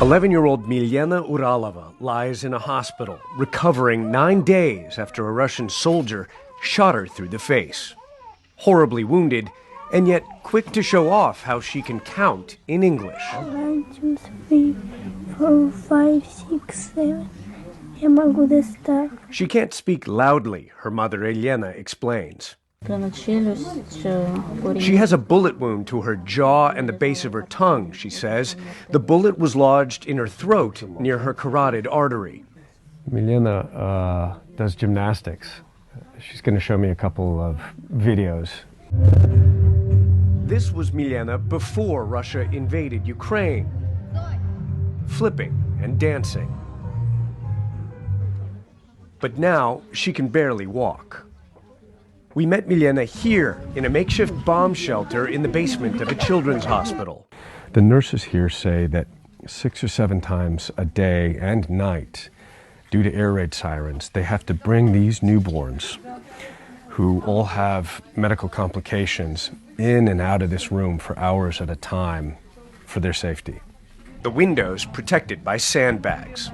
11-year-old Milena Uralova lies in a hospital, recovering 9 days after a Russian soldier shot her through the face. Horribly wounded, and yet quick to show off how she can count in English. 1, 2, 3, 4, 5, 6, 7. Я могу достать. She can't speak loudly, her mother Elena explains. She has a bullet wound to her jaw and the base of her tongue, she says. The bullet was lodged in her throat near her carotid artery. Milena does gymnastics. She's going to show me a couple of videos. This was Milena before Russia invaded Ukraine. Flipping and dancing. But now she can barely walk. We met Milena here in a makeshift bomb shelter in the basement of a children's hospital. The nurses here say that 6 or 7 times a day and night, due to air raid sirens, they have to bring these newborns, who all have medical complications, in and out of this room for hours at a time for their safety. The windows protected by sandbags.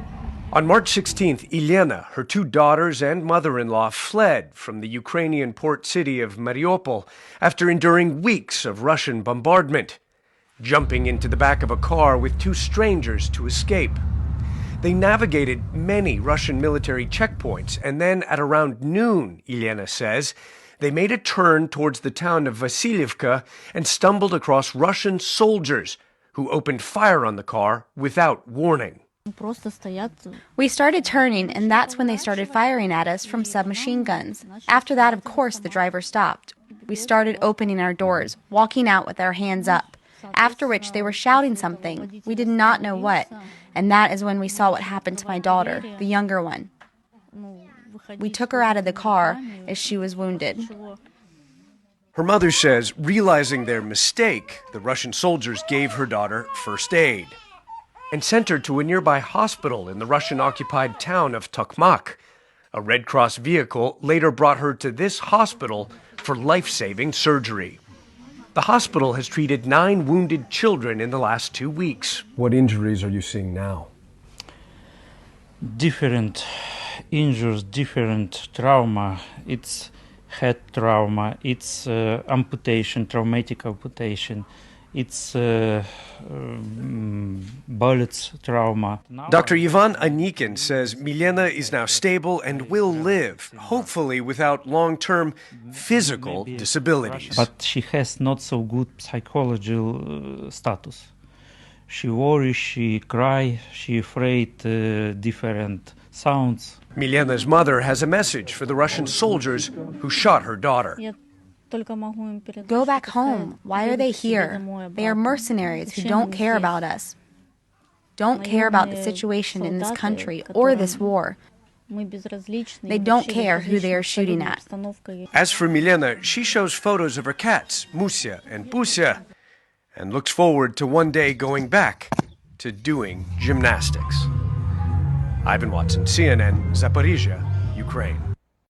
On March 16th, Elena, her 2 daughters and mother-in-law fled from the Ukrainian port city of Mariupol after enduring weeks of Russian bombardment, jumping into the back of a car with 2 strangers to escape. They navigated many Russian military checkpoints, and then at around noon, Elena says, they made a turn towards the town of Vasilyevka and stumbled across Russian soldiers who opened fire on the car without warning. We started turning, and that's when they started firing at us from submachine guns. After that, of course, the driver stopped. We started opening our doors, walking out with our hands up, after which they were shouting something. We did not know what, and that is when we saw what happened to my daughter, the younger one. We took her out of the car as she was wounded. Her mother says, realizing their mistake, the Russian soldiers gave her daughter first aid and sent her to a nearby hospital in the Russian-occupied town of Tokmak. A Red Cross vehicle later brought her to this hospital for life-saving surgery. The hospital has treated 9 wounded children in the last 2 weeks. What injuries are you seeing now? Different injuries, different trauma. It's head trauma, it's amputation, traumatic amputation. It's bullets trauma. Dr. Ivan Anikin says Milena is now stable and will live, hopefully without long-term physical disabilities. But she has not so good psychological status. She worries, she cries, she afraid different sounds. Milena's mother has a message for the Russian soldiers who shot her daughter. Go back home. Why are they here? They are mercenaries who don't care about us. Don't care about the situation in this country or this war. They don't care who they are shooting at. As for Milena, she shows photos of her cats, Musia and Pusia, and looks forward to one day going back to doing gymnastics. Ivan Watson, CNN, Zaporizhia, Ukraine.